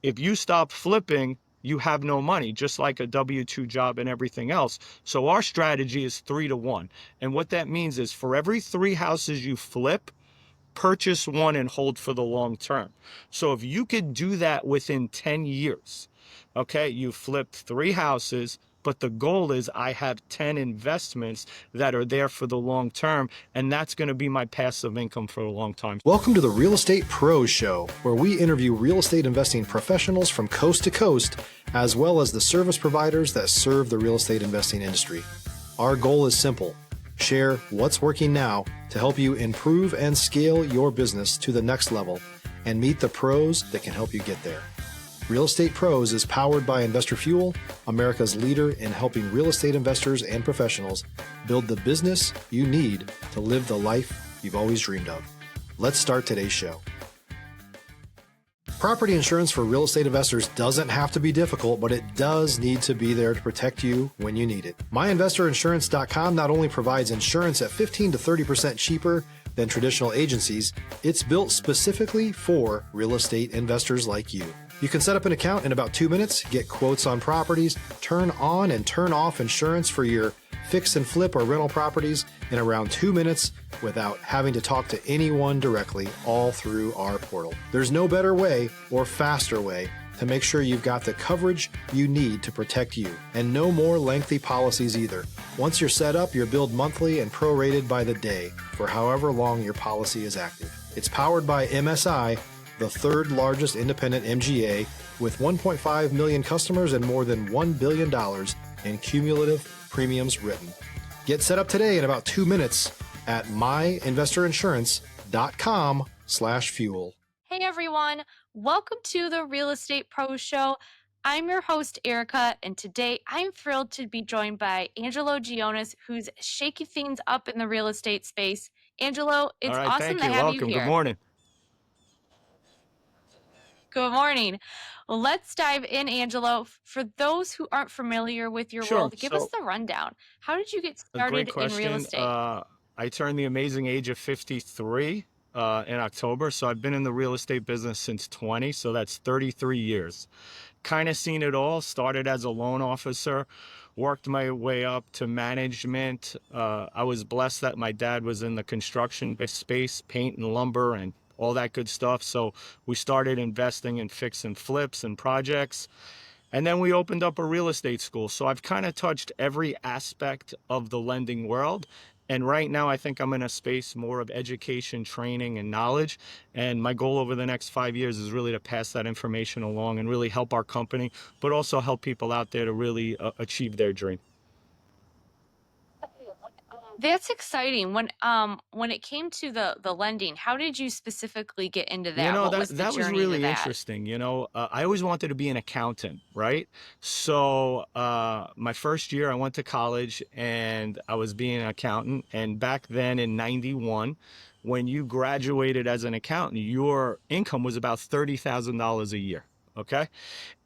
If you stop flipping, you have no money, just like a W-2 job and everything else. So our strategy is 3-to-1. And what that means is for every 3 houses you flip, purchase one and hold for the long term. So if you could do that within 10 years, okay, you flipped 3 houses, but the goal is I have 10 investments that are there for the long term, and that's going to be my passive income for a long time. Welcome to the Real Estate Pros Show, where we interview real estate investing professionals from coast to coast, as well as the service providers that serve the real estate investing industry. Our goal is simple: share what's working now to help you improve and scale your business to the next level and meet the pros that can help you get there. Real Estate Pros is powered by Investor Fuel, America's leader in helping real estate investors and professionals build the business you need to live the life you've always dreamed of. Let's start today's show. Property insurance for real estate investors doesn't have to be difficult, but it does need to be there to protect you when you need it. MyInvestorInsurance.com not only provides insurance at 15 to 30% cheaper than traditional agencies, it's built specifically for real estate investors like you. You can set up an account in about 2 minutes, get quotes on properties, turn on and turn off insurance for your fix and flip or rental properties in around 2 minutes without having to talk to anyone directly, all through our portal. There's no better way or faster way to make sure you've got the coverage you need to protect you, and no more lengthy policies either. Once you're set up, you're billed monthly and prorated by the day for however long your policy is active. It's powered by MSI, the third largest independent MGA, with 1.5 million customers and more than $1 billion in cumulative premiums written. Get set up today in about 2 minutes at myinvestorinsurance.com/fuel. Hey everyone, welcome to the Real Estate Pro Show. I'm your host, Erika, and today I'm thrilled to be joined by Angelo Gionis, who's shaking things up in the real estate space. Angelo, it's All right, awesome thank to you. have you Welcome. Good here. morning. Good morning. Well, let's dive in, Angelo. For those who aren't familiar with your Sure. world, give us the rundown. How did you get A great started in real question. estate? I turned the amazing age of 53 in October. So I've been in the real estate business since 20. So that's 33 years. Kind of seen it all. Started as a loan officer, worked my way up to management. I was blessed that my dad was in the construction space, paint and lumber and all that good stuff. So we started investing in fix and flips and projects. And then we opened up a real estate school. So I've kind of touched every aspect of the lending world. And right now, I think I'm in a space more of education, training, and knowledge. And my goal over the next 5 years is really to pass that information along and really help our company, but also help people out there to really achieve their dream. That's exciting. When it came to the lending, how did you specifically get into You that? know, What was that the that was journey to really that? interesting. I always wanted to be an accountant, right? So my first year, I went to college and I was being an accountant. And back then in 91, when you graduated as an accountant, your income was about $30,000 a year. Okay.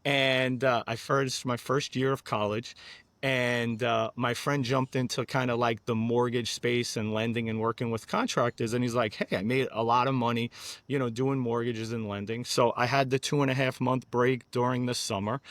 And my first year of college, and my friend jumped into kind of like the mortgage space and lending and working with contractors. And he's like, hey, I made a lot of money, doing mortgages and lending. So I had the 2.5-month break during the summer.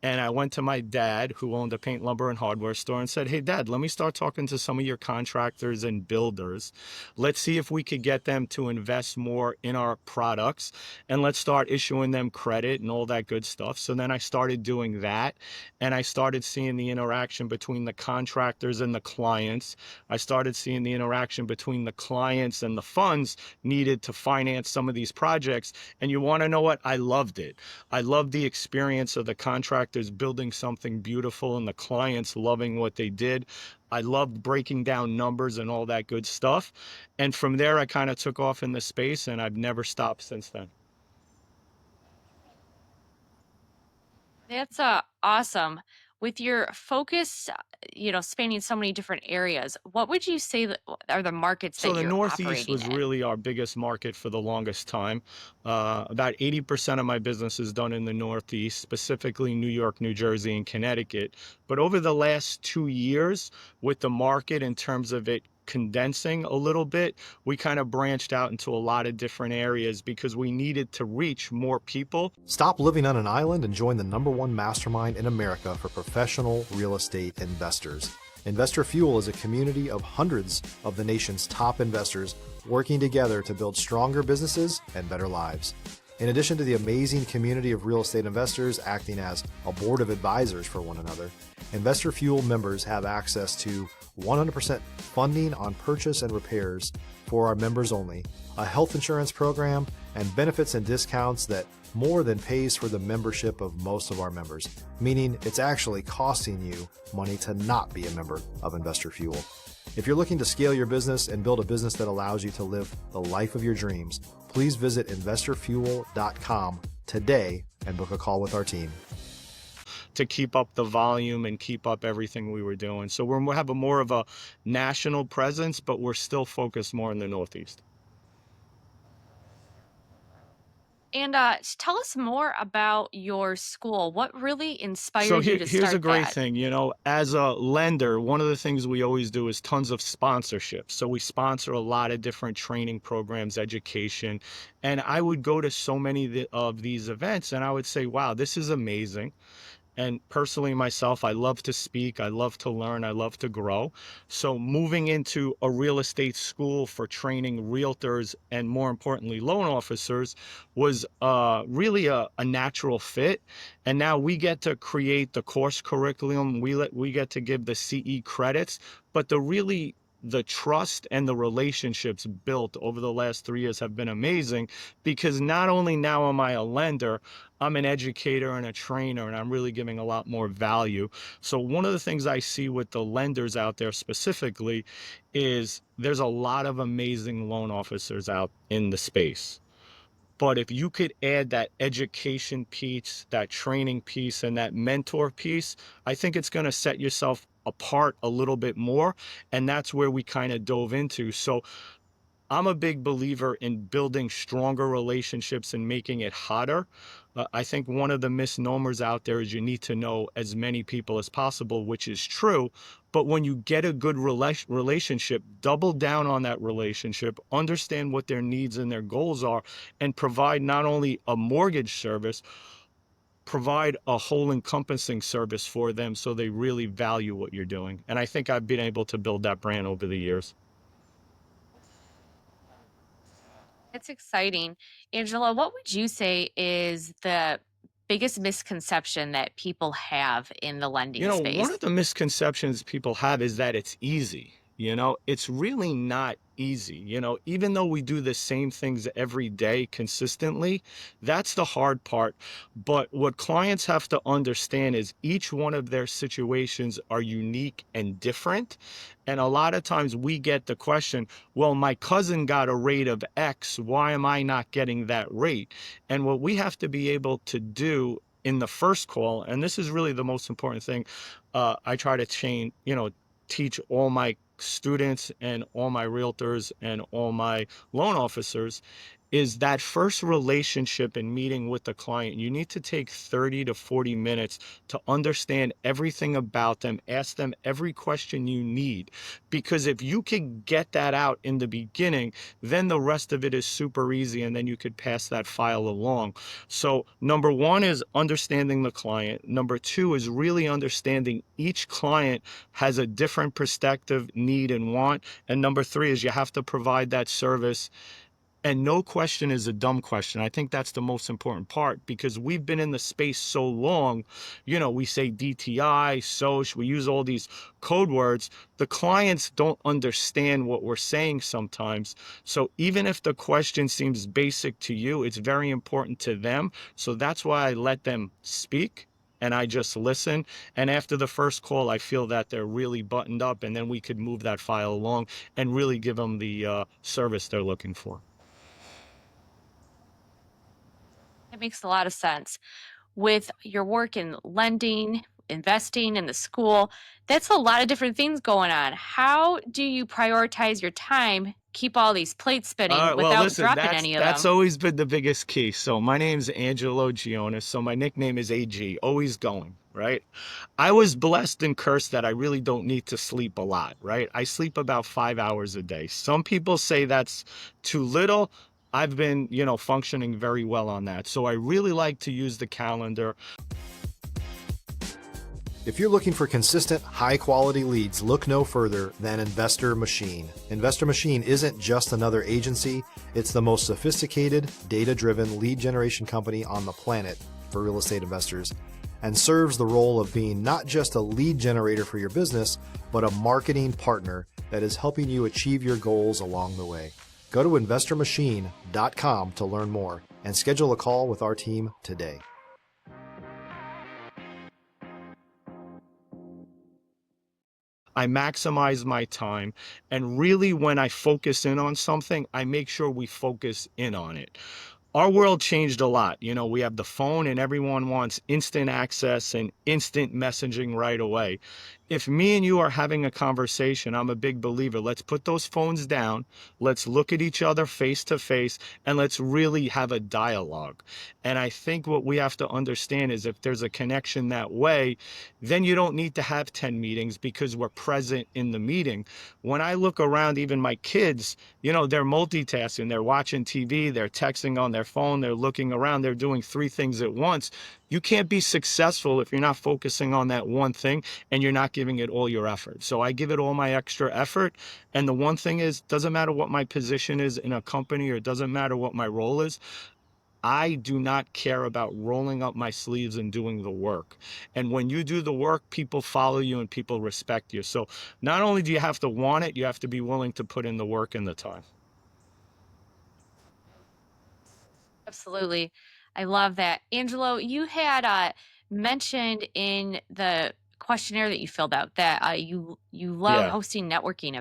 And I went to my dad, who owned a paint, lumber, and hardware store, and said, hey, Dad, let me start talking to some of your contractors and builders. Let's see if we could get them to invest more in our products, and let's start issuing them credit and all that good stuff. So then I started doing that, and I started seeing the interaction between the contractors and the clients. I started seeing the interaction between the clients and the funds needed to finance some of these projects. And you want to know what? I loved it. I loved the experience of the contractors building something beautiful and the clients loving what they did. I loved breaking down numbers and all that good stuff. And from there, I kind of took off in the space, and I've never stopped since then. That's awesome. With your focus, spanning so many different areas, what would you say that are the markets So that the you're Northeast operating was in? really our biggest market for the longest time. About 80% of my business is done in the Northeast, specifically New York, New Jersey, and Connecticut. But over the last 2 years, with the market in terms of it condensing a little bit, we kind of branched out into a lot of different areas because we needed to reach more people. Stop living on an island and join the #1 mastermind in America for professional real estate investors. Investor Fuel is a community of hundreds of the nation's top investors working together to build stronger businesses and better lives. In addition to the amazing community of real estate investors acting as a board of advisors for one another, Investor Fuel members have access to 100% funding on purchase and repairs for our members only, a health insurance program, and benefits and discounts that more than pays for the membership of most of our members, meaning it's actually costing you money to not be a member of Investor Fuel. If you're looking to scale your business and build a business that allows you to live the life of your dreams, please visit investorfuel.com today and book a call with our team. To keep up the volume and keep up everything we were doing. So we have more of a national presence, but we're still focused more in the Northeast. And tell us more about your school. What really So inspired you to here's a start great that? thing, as a lender, one of the things we always do is tons of sponsorship. So we sponsor a lot of different training programs, education, and I would go to so many of these events and I would say, wow, this is amazing. And personally, myself, I love to speak, I love to learn, I love to grow. So moving into a real estate school for training realtors and more importantly, loan officers was really a natural fit. And now we get to create the course curriculum. We get to give the CE credits, but the trust and the relationships built over the last 3 years have been amazing because not only now am I a lender, I'm an educator and a trainer, and I'm really giving a lot more value. So one of the things I see with the lenders out there specifically is there's a lot of amazing loan officers out in the space. But if you could add that education piece, that training piece, and that mentor piece, I think it's going to set yourself apart a little bit more. And that's where we kind of dove into. So I'm a big believer in building stronger relationships and making it hotter. I think one of the misnomers out there is you need to know as many people as possible, which is true. But when you get a good relationship, double down on that relationship, understand what their needs and their goals are, and provide not only a mortgage service, provide a whole encompassing service for them so they really value what you're doing. And I think I've been able to build that brand over the years. It's exciting. Angela, what would you say is the biggest misconception that people have in the lending One of space? the misconceptions people have is that it's easy. It's really not easy. Even though we do the same things every day consistently, that's the hard part. But what clients have to understand is each one of their situations are unique and different. And a lot of times we get the question, well, my cousin got a rate of X. Why am I not getting that rate? And what we have to be able to do in the first call, and this is really the most important thing, I try to teach all my students and all my realtors and all my loan officers is that first relationship and meeting with the client. You need to take 30 to 40 minutes to understand everything about them, ask them every question you need. Because if you can get that out in the beginning, then the rest of it is super easy and then you could pass that file along. So number one is understanding the client. Number two is really understanding each client has a different perspective, need, and want. And number three is you have to provide that service. And no question is a dumb question. I think that's the most important part because we've been in the space so long. We say DTI, SOCH, we use all these code words. The clients don't understand what we're saying sometimes. So even if the question seems basic to you, it's very important to them. So that's why I let them speak and I just listen. And after the first call, I feel that they're really buttoned up and then we could move that file along and really give them the service they're looking for. It makes a lot of sense. With your work in lending, investing in the school, that's a lot of different things going on. How do you prioritize your time, keep all these plates All spinning right, well, without listen, dropping that's any of that's them? always been the biggest key. So my name's Angelo Gionis. So my nickname is AG, always going. right? I was blessed and cursed that I really don't need to sleep a lot, right? I sleep about 5 hours a day. Some people say that's too little. I've been, functioning very well on that. So I really like to use the calendar. If you're looking for consistent, high-quality leads, look no further than Investor Machine. Investor Machine isn't just another agency, it's the most sophisticated, data-driven lead generation company on the planet for real estate investors, and serves the role of being not just a lead generator for your business, but a marketing partner that is helping you achieve your goals along the way. Go to investormachine.com to learn more and schedule a call with our team today. I maximize my time. And really, when I focus in on something, I make sure we focus in on it. Our world changed a lot. We have the phone and everyone wants instant access and instant messaging right away. If me and you are having a conversation, I'm a big believer. Let's put those phones down. Let's look at each other face to face and let's really have a dialogue. And I think what we have to understand is if there's a connection that way, then you don't need to have 10 meetings because we're present in the meeting. When I look around, even my kids, they're multitasking. They're watching TV, they're texting on their phone, they're looking around, they're doing three things at once. You can't be successful if you're not focusing on that one thing and you're not giving it all your effort. So I give it all my extra effort. And the one thing is, doesn't matter what my position is in a company or it doesn't matter what my role is, I do not care about rolling up my sleeves and doing the work. And when you do the work, people follow you and people respect you. So not only do you have to want it, you have to be willing to put in the work and the time. Absolutely. I love that. Angelo, you had mentioned in the questionnaire that you filled out that you love Yeah. hosting networking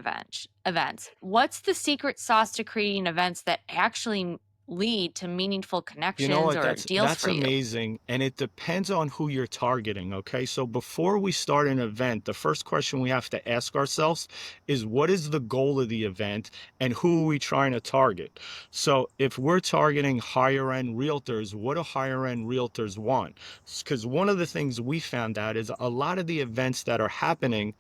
events. What's the secret sauce to creating events that actually lead to meaningful You know connections what? or That's deals that's for you? amazing, and it depends on who you're targeting, okay? So before we start an event, the first question we have to ask ourselves is what is the goal of the event and who are we trying to target? So if we're targeting higher end realtors, what do higher end realtors want? Because one of the things we found out is a lot of the events that are happening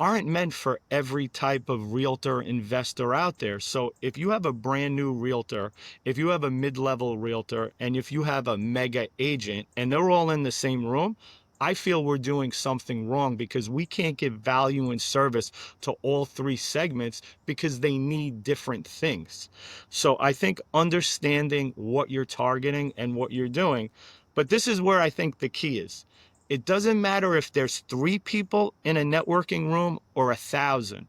aren't meant for every type of realtor investor out there. So if you have a brand new realtor, if you have a mid-level realtor, and if you have a mega agent and they're all in the same room, I feel we're doing something wrong because we can't give value and service to all three segments because they need different things. So I think understanding what you're targeting and what you're doing, but this is where I think the key is. It doesn't matter if there's 3 people in a networking room or 1,000.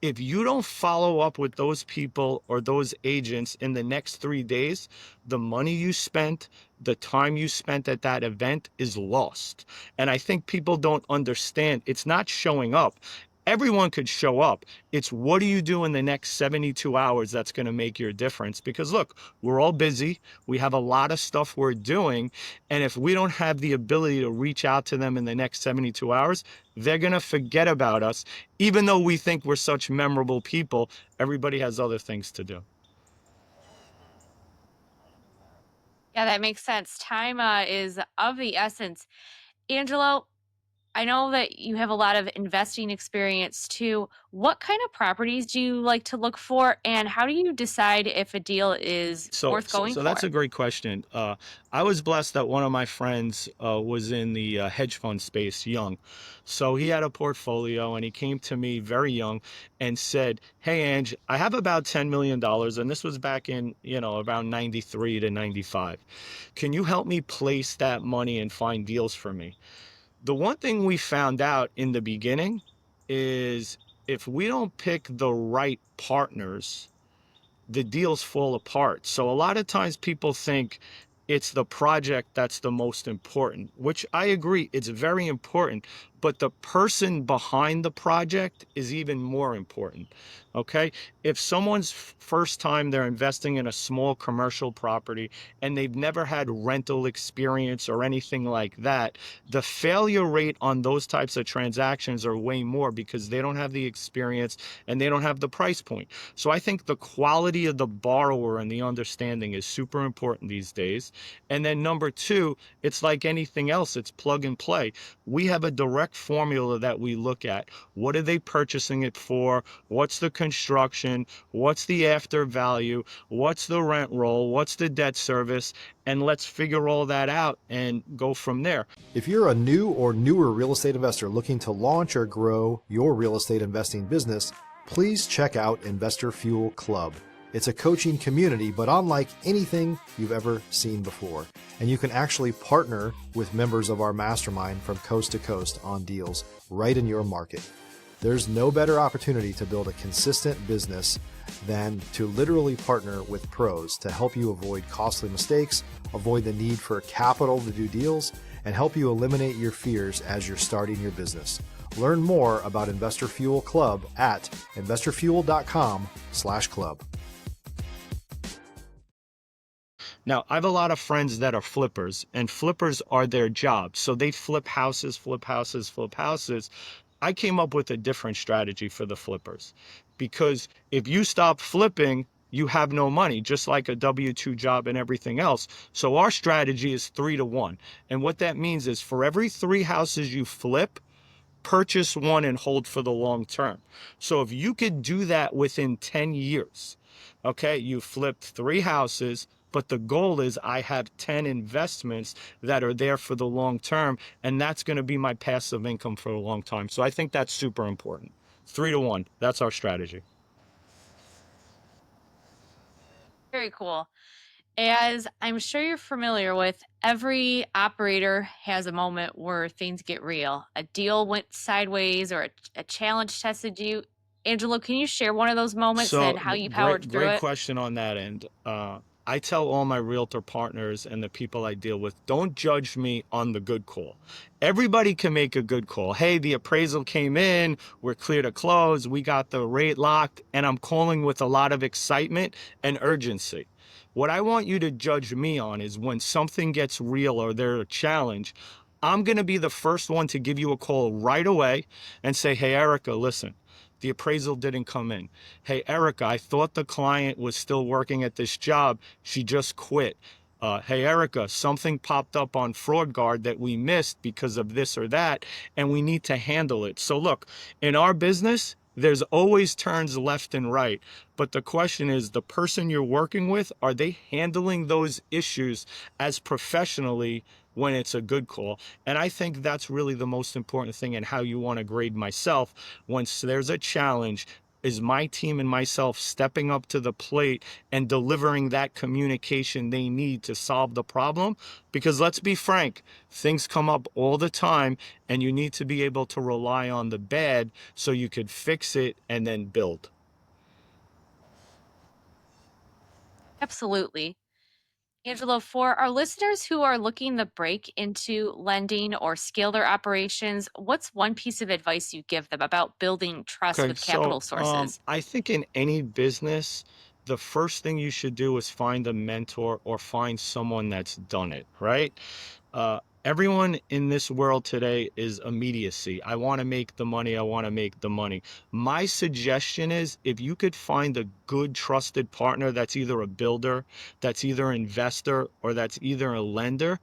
If you don't follow up with those people or those agents in the next 3 days, the money you spent, the time you spent at that event is lost. And I think people don't understand it's not showing up. Everyone could show up. It's what do you do in the next 72 hours that's going to make your difference? Because look, we're all busy. We have a lot of stuff we're doing. And if we don't have the ability to reach out to them in the next 72 hours, they're going to forget about us. Even though we think we're such memorable people, everybody has other things to do. Yeah, that makes sense. Time is of the essence. Angelo, I know that you have a lot of investing experience too. What kind of properties do you like to look for, and how do you decide if a deal is So, worth so, going so that's for? a great question. I was blessed that one of my friends was in the hedge fund space young. So he had a portfolio and he came to me very young and said, "Hey, Ange, I have about $10 million." And this was back in, around 93 to 95. Can you help me place that money and find deals for me? The one thing we found out in the beginning is if we don't pick the right partners, the deals fall apart. So a lot of times people think it's the project that's the most important, which I agree, it's very important. but the person behind the project is even more important. Okay. If someone's first time they're investing in a small commercial property and they've never had rental experience or anything like that, the failure rate on those types of transactions are way more because they don't have the experience and they don't have the price point. So I think the quality of the borrower and the understanding is super important these days. And then number two, it's like anything else, it's plug and play. We have a direct formula that we look at. What are they purchasing it for? What's the construction? What's the after value? What's the rent roll? What's the debt service? And let's figure all that out and go from there. If you're a new or newer real estate investor looking to launch or grow your real estate investing business, please check out Investor Fuel Club. It's a coaching community, but unlike anything you've ever seen before. And you can actually partner with members of our mastermind from coast to coast on deals right in your market. There's no better opportunity to build a consistent business than to literally partner with pros to help you avoid costly mistakes, avoid the need for capital to do deals, and help you eliminate your fears as you're starting your business. Learn more about Investor Fuel Club at investorfuel.com/club. Now, I have a lot of friends that are flippers, and flippers are their job. So they flip houses, flip houses, flip houses. I came up with a different strategy for the flippers because if you stop flipping, you have no money, just like a W-2 job and everything else. So our strategy is 3-to-1. And what that means is for every 3 houses you flip, purchase one and hold for the long term. So if you could do that within 10 years, okay, you flipped 3 houses, but the goal is I have 10 investments that are there for the long term, and that's going to be my passive income for a long time. So I think that's super important. 3-to-1, that's our strategy. Very cool. As I'm sure you're familiar with, every operator has a moment where things get real. A deal went sideways or a challenge tested you. Angelo, can you share one of those moments So and how you powered great, through great it? question on that end. I tell all my realtor partners and the people I deal with, don't judge me on the good call. Everybody can make a good call. Hey, the appraisal came in, we're clear to close, we got the rate locked, and I'm calling with a lot of excitement and urgency. What I want you to judge me on is when something gets real or there's a challenge, I'm going to be the first one to give you a call right away and say, hey, Erika, listen, the appraisal didn't come in. Hey, Erika, I thought the client was still working at this job. She just quit. Hey, Erika, something popped up on Fraud Guard that we missed because of this or that, and we need to handle it. So look, in our business, there's always turns left and right. But the question is, the person you're working with, are they handling those issues as professionally when it's a good call? And I think that's really the most important thing in how you want to grade myself. Once there's a challenge, is my team and myself stepping up to the plate and delivering that communication they need to solve the problem? Because let's be frank, things come up all the time and you need to be able to rely on the bad so you could fix it and then build. Absolutely. Angelo, for our listeners who are looking to break into lending or scale their operations, what's one piece of advice you give them about building trust Okay, with capital so sources? I think in any business, the first thing you should do is find a mentor or find someone that's done it, right? Everyone in this world today is immediacy. I want to make the money. I want to make the money. My suggestion is if you could find a good, trusted partner that's either a builder, that's either an investor, or that's either a lender,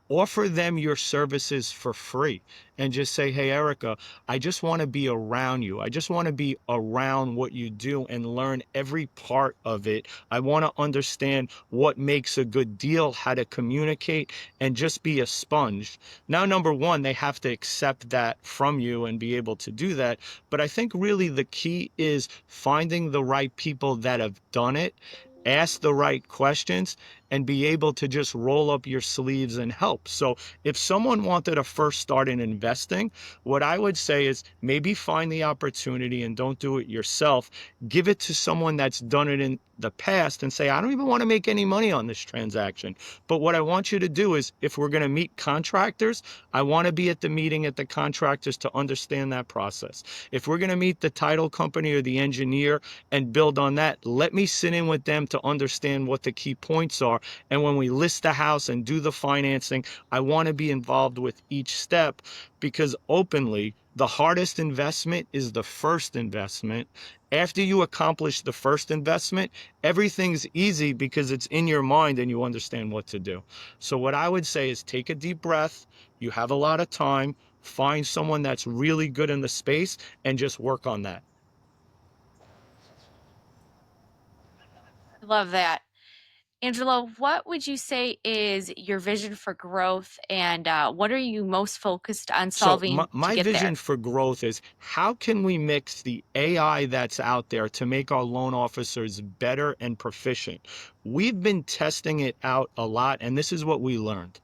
offer them your services for free and just say, hey, Erika, I just want to be around you. I just want to be around what you do and learn every part of it. I want to understand what makes a good deal, how to communicate, and just be a sponge. Now, number one, they have to accept that from you and be able to do that. But I think really the key is finding the right people that have done it, ask the right questions, and be able to just roll up your sleeves and help. So if someone wanted to first start in investing, what I would say is maybe find the opportunity and don't do it yourself. Give it to someone that's done it in the past and say, I don't even want to make any money on this transaction. But what I want you to do is, if we're going to meet contractors, I want to be at the meeting at the contractors to understand that process. If we're going to meet the title company or the engineer and build on that, let me sit in with them to understand what the key points are. And when we list the house and do the financing, I want to be involved with each step, because openly, the hardest investment is the first investment. After you accomplish the first investment, everything's easy because it's in your mind and you understand what to do. So what I would say is take a deep breath. You have a lot of time. Find someone that's really good in the space and just work on that. I love that. Angelo, what would you say is your vision for growth, and what are you most focused on So my, solving to my get vision there? for growth is, how can we mix the AI that's out there to make our loan officers better and proficient? We've been testing it out a lot, and this is what we learned.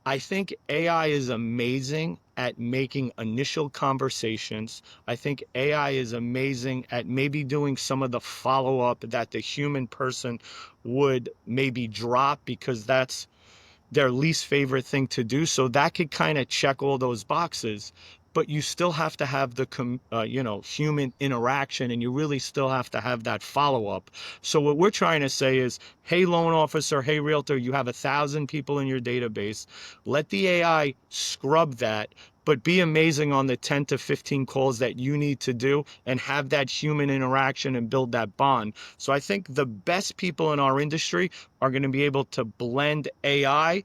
I think AI is amazing at making initial conversations. I think AI is amazing at maybe doing some of the follow up that the human person would maybe drop because that's their least favorite thing to do. So that could kind of check all those boxes, but you still have to have the human interaction, and you really still have to have that follow up. So what we're trying to say is, hey loan officer, hey realtor, you have 1,000 people in your database. Let the AI scrub that, but be amazing on the 10 to 15 calls that you need to do and have that human interaction and build that bond. So I think the best people in our industry are going to be able to blend AI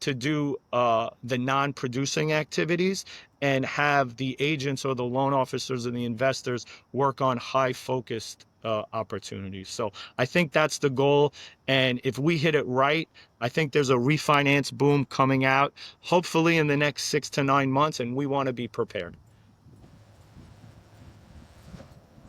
to do the non-producing activities, and have the agents or the loan officers and the investors work on high-focused opportunities. So I think that's the goal. And if we hit it right, I think there's a refinance boom coming out, hopefully in the next 6 to 9 months, and we want to be prepared.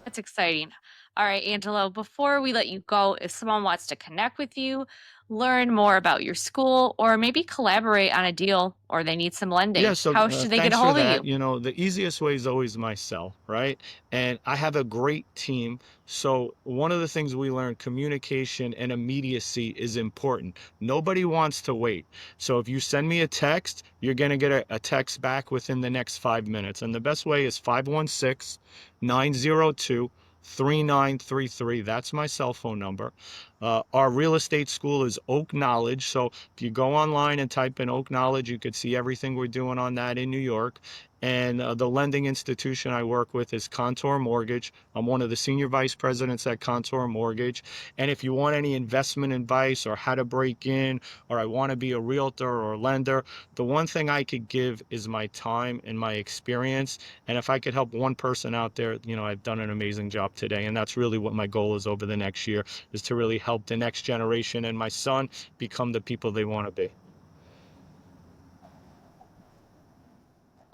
That's exciting. All right, Angelo, before we let you go, if someone wants to connect with you, learn more about your school, or maybe collaborate on a deal, or they need some Yeah, lending, so how should they get a thanks for hold of that. you? You know, the easiest way is always my cell, right? And I have a great team. So one of the things we learned, communication and immediacy is important. Nobody wants to wait. So if you send me a text, you're going to get a text back within the next 5 minutes. And the best way is 516-902-3933. That's my cell phone number. Our real estate school is Oak Knowledge. So if you go online and type in Oak Knowledge, you could see everything we're doing on that in New York. And the lending institution I work with is Contour Mortgage. I'm one of the senior vice presidents at Contour Mortgage. And if you want any investment advice or how to break in, or I want to be a realtor or a lender, the one thing I could give is my time and my experience. And if I could help one person out there, you know, I've done an amazing job today. And that's really what my goal is over the next year, is to really help the next generation and my son become the people they want to be.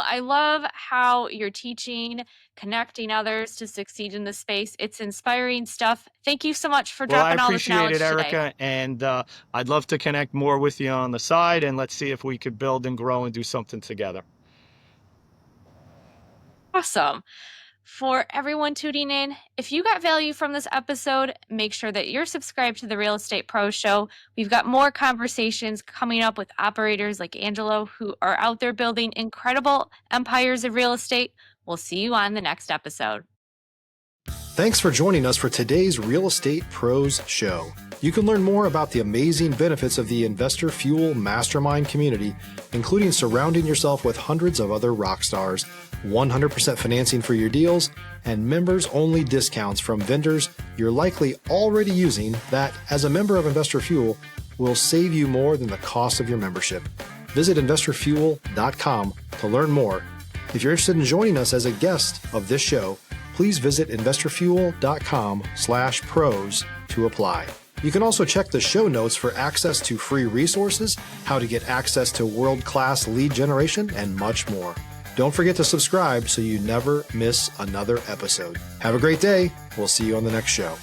I love how you're teaching, connecting others to succeed in the space. It's inspiring stuff. Thank you so much for Well, I dropping all this appreciate it, knowledge today. Erika, and I'd love to connect more with you on the side, and let's see if we could build and grow and do something together. Awesome. For everyone tuning in, if you got value from this episode, make sure that you're subscribed to the Real Estate Pro Show. We've got more conversations coming up with operators like Angelo who are out there building incredible empires of real estate. We'll see you on the next episode. Thanks for joining us for today's Real Estate Pros Show. You can learn more about the amazing benefits of the Investor Fuel Mastermind community, including surrounding yourself with hundreds of other rock stars, 100% financing for your deals, and members-only discounts from vendors you're likely already using that, as a member of Investor Fuel, will save you more than the cost of your membership. Visit investorfuel.com to learn more. If you're interested in joining us as a guest of this show, please visit investorfuel.com/pros to apply. You can also check the show notes for access to free resources, how to get access to world-class lead generation, and much more. Don't forget to subscribe so you never miss another episode. Have a great day. We'll see you on the next show.